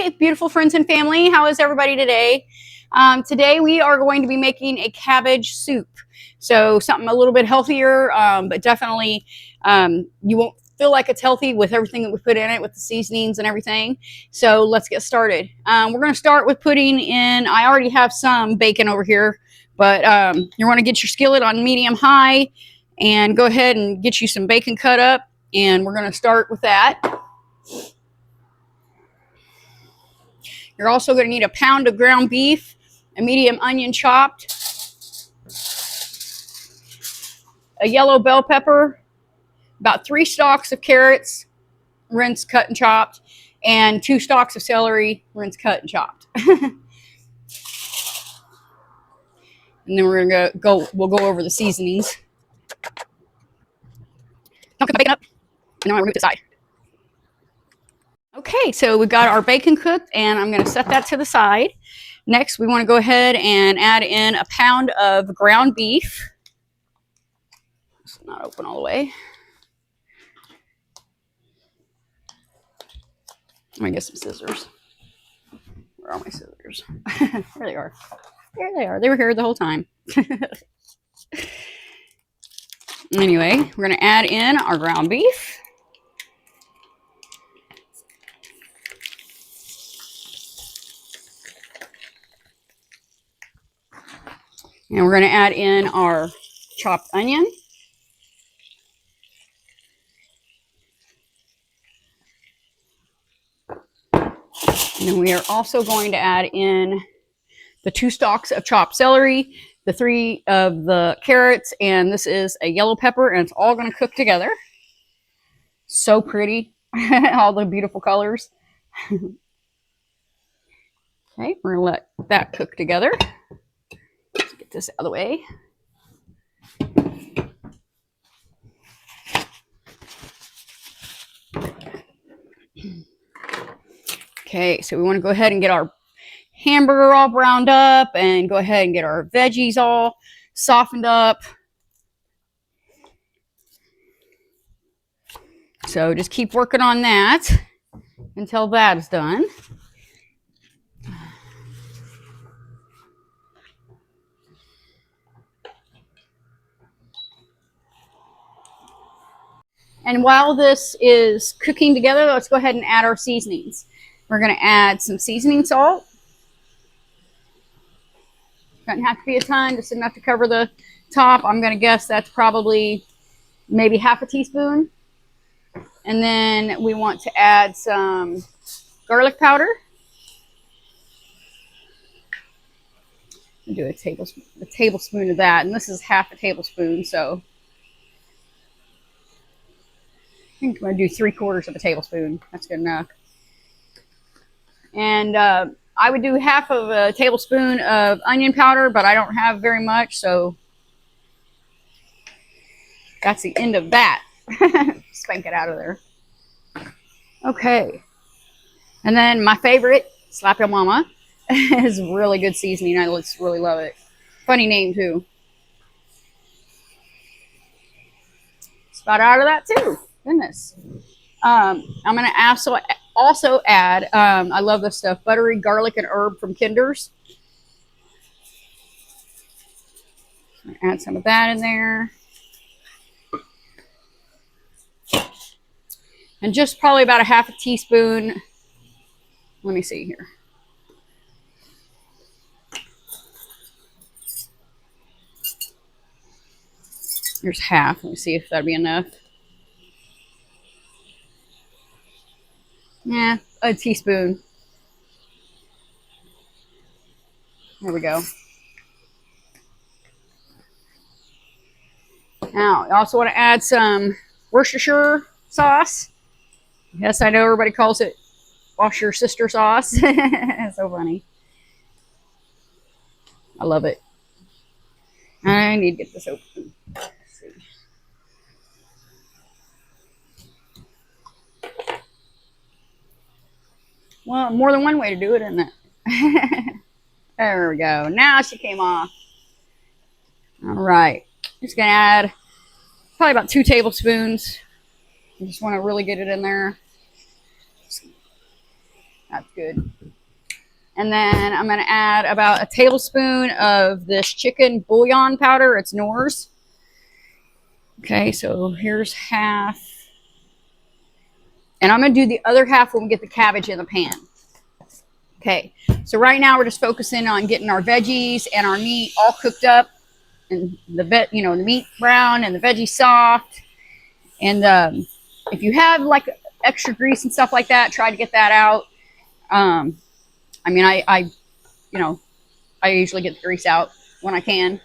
Hey, beautiful friends and family. How is everybody today? Today we are going to be making a cabbage soup. So something a little bit healthier, but definitely you won't feel like it's healthy with everything that we put in it, with the seasonings and everything. So let's get started. We're going to start with putting in, I already have some bacon over here, but you want to get your skillet on medium high and go ahead and get you some bacon cut up. And we're going to start with that. You're also going to need a pound of ground beef, a medium onion chopped, a yellow bell pepper, about 3 stalks of carrots, rinsed, cut, and chopped, and 2 stalks of celery, rinsed, cut, and chopped. And then we're going to we'll go over the seasonings. Don't cook the bacon up, and then I'll remove it to the side. Okay, so we've got our bacon cooked, and I'm going to set that to the side. Next, we want to go ahead and add in a pound of ground beef. It's not open all the way. Let me get some scissors. Where are my scissors? There they are. There they are. They were here the whole time. Anyway, we're going to add in our ground beef. And we're going to add in our chopped onion. And then we are also going to add in the 2 stalks of chopped celery, the 3 of the carrots, and this is a yellow pepper, and it's all going to cook together. So pretty. All the beautiful colors. Okay, we're going to let that cook together. Let's get this out of the way. Okay, so we want to go ahead and get our hamburger all browned up and go ahead and get our veggies all softened up. So just keep working on that until that is done. And while this is cooking together, let's go ahead and add our seasonings. We're going to add some seasoning salt. Doesn't have to be a ton, just enough to cover the top. I'm going to guess that's probably maybe half a teaspoon. And then we want to add some garlic powder. I'll do a tablespoon of that, and this is half a tablespoon, so I think I'm going to do 3/4 of a tablespoon. That's good enough. And I would do half of a tablespoon of onion powder, but I don't have very much, so that's the end of that. Spank it out of there. Okay. And then my favorite, Slap Your Mama, is really good seasoning. I just really love it. Funny name, too. Spout out of that, too. Goodness. I'm going to also add, I love this stuff, buttery garlic and herb from Knorrs. Add some of that in there. And just probably about a half a teaspoon. Let me see here. Here's half. Let me see if that'd be enough. Yeah, a teaspoon. There we go. Now, you also want to add some Worcestershire sauce. Yes, I know everybody calls it wash your sister sauce. It's so funny. I love it. I need to get this open. Let's see. Well, more than one way to do it, isn't it? There we go. Now she came off. All right. Just going to add probably about 2 tablespoons. You just want to really get it in there. That's good. And then I'm going to add about a tablespoon of this chicken bouillon powder. It's Knorrs. Okay, so here's half. And I'm going to do the other half when we get the cabbage in the pan. Okay, so right now we're just focusing on getting our veggies and our meat all cooked up, and the meat brown and the veggies soft. And if you have like extra grease and stuff like that, try to get that out. I mean, I usually get the grease out when I can.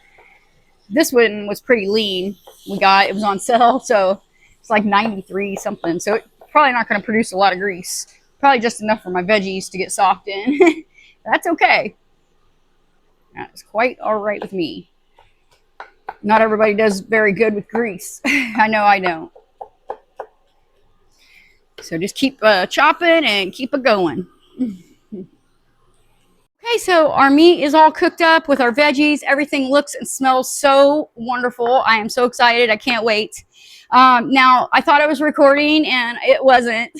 This one was pretty lean. It was on sale, so it's like 93 something. So it's probably not going to produce a lot of grease. Probably just enough for my veggies to get soft in. That's okay. That's quite all right with me. Not everybody does very good with grease. I know I don't. So just keep chopping and keep it going. Okay, so our meat is all cooked up with our veggies. Everything looks and smells so wonderful. I am so excited. I can't wait. Now, I thought I was recording and it wasn't.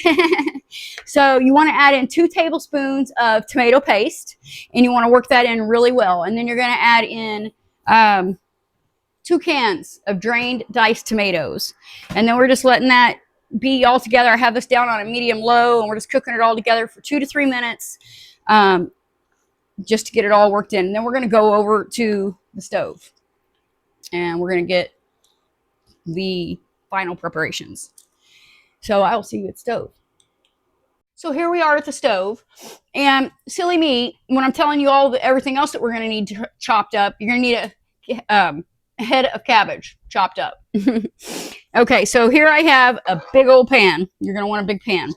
So you want to add in 2 tablespoons of tomato paste, and you want to work that in really well. And then you're going to add in 2 cans of drained diced tomatoes. And then we're just letting that be all together. I have this down on a medium low, and we're just cooking it all together for 2 to 3 minutes. Just to get it all worked in. And then we're going to go over to the stove and we're going to get the final preparations. So I will see you at the stove. So here we are at the stove, and silly me, when I'm telling you everything else that we're going to need chopped up, you're going to need a head of cabbage chopped up. Okay, so here I have a big old pan. You're going to want a big pan.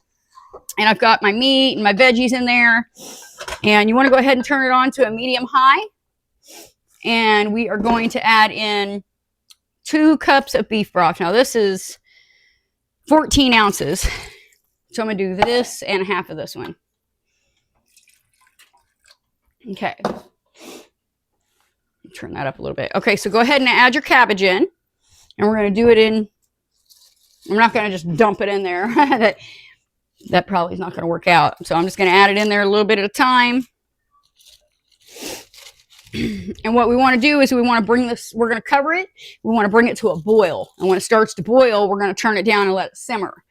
And I've got my meat and my veggies in there. And you want to go ahead and turn it on to a medium high. And we are going to add in 2 cups of beef broth. Now this is 14 ounces. So I'm going to do this and half of this one. Okay. Turn that up a little bit. Okay, so go ahead and add your cabbage in. And we're going to do it in, I'm not going to just dump it in there. That probably is not going to work out. So I'm just going to add it in there a little bit at a time. And what we want to do is we want to bring this, we're going to cover it. We want to bring it to a boil. And when it starts to boil, we're going to turn it down and let it simmer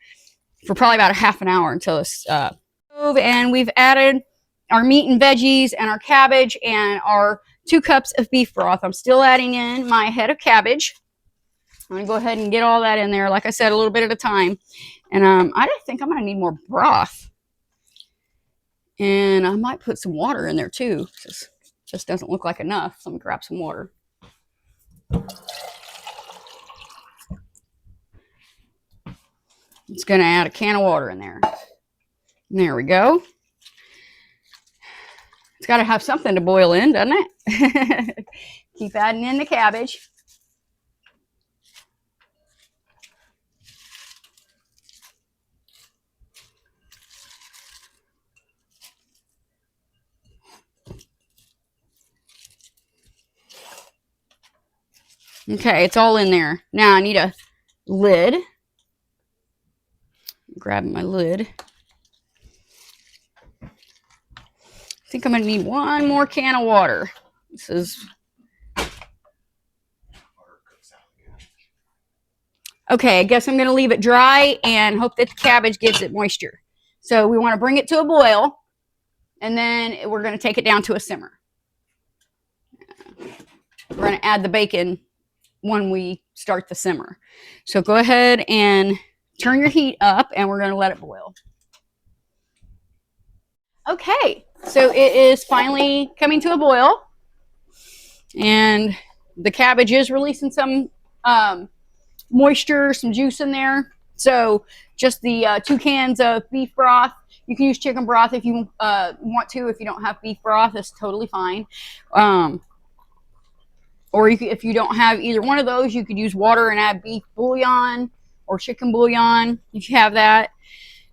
for probably about a half an hour until it's and we've added our meat and veggies and our cabbage and our 2 cups of beef broth. I'm still adding in my head of cabbage. I'm going to go ahead and get all that in there, like I said, a little bit at a time. And I think I'm going to need more broth. And I might put some water in there too. Just doesn't look like enough. So I'm going to grab some water. It's going to add a can of water in there. There we go. It's got to have something to boil in, doesn't it? Keep adding in the cabbage. Okay, it's all in there. Now I need a lid. Grab my lid. I think I'm going to need 1 more can of water. This is... Okay, I guess I'm going to leave it dry and hope that the cabbage gives it moisture. So we want to bring it to a boil, and then we're going to take it down to a simmer. We're going to add the bacon when we start the simmer. So go ahead and turn your heat up, and we're going to let it boil. Okay, so it is finally coming to a boil, and the cabbage is releasing some moisture, some juice in there. So just the 2 cans of beef broth. You can use chicken broth if you want to. If you don't have beef broth, that's totally fine. Or if you don't have either one of those, you could use water and add beef bouillon or chicken bouillon if you have that.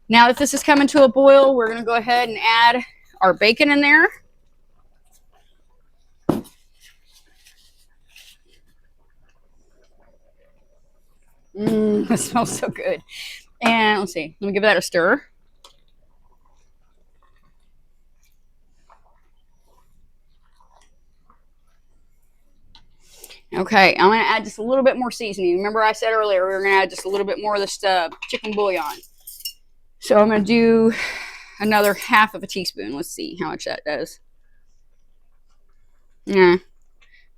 Now that this is coming to a boil, we're going to go ahead and add our bacon in there. That smells so good. And let's see, let me give that a stir. Okay, I'm going to add just a little bit more seasoning. Remember I said earlier we were going to add just a little bit more of this chicken bouillon. So I'm going to do another half of a teaspoon. Let's see how much that does. Yeah,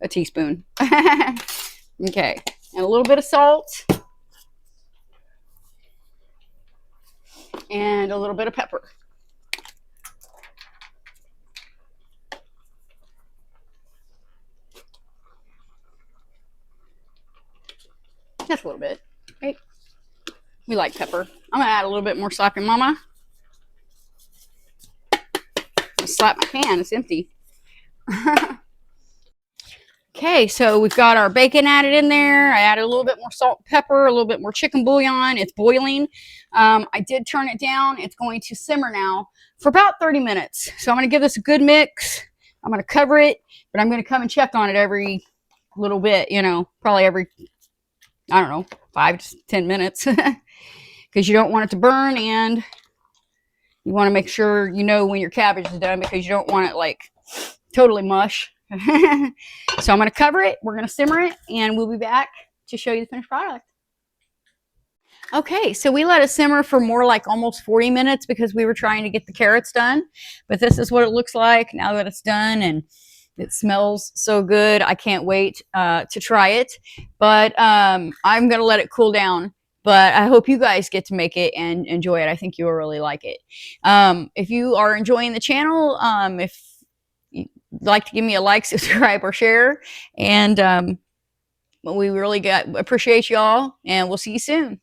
a teaspoon. Okay, and a little bit of salt. And a little bit of pepper. Just a little bit, right? We like pepper. I'm gonna add a little bit more slapping mama. I slap my pan, it's empty. Okay, so we've got our bacon added in there. I added a little bit more salt and pepper, a little bit more chicken bouillon. It's boiling. I did turn it down. It's going to simmer now for about 30 minutes. So I'm going to give this a good mix. I'm going to cover it, but I'm going to come and check on it every little bit, you know, probably every, I don't know, 5 to 10 minutes because you don't want it to burn, and you want to make sure you know when your cabbage is done because you don't want it like totally mush. So I'm going to cover it, we're going to simmer it, and we'll be back to show you the finished product. Okay, so we let it simmer for more like almost 40 minutes because we were trying to get the carrots done, but this is what it looks like now that it's done, and it smells so good. I can't wait to try it, but I'm going to let it cool down. But I hope you guys get to make it and enjoy it. I think you'll really like it. If you are enjoying the channel, if you'd like to give me a like, subscribe, or share, and we really appreciate y'all, and we'll see you soon.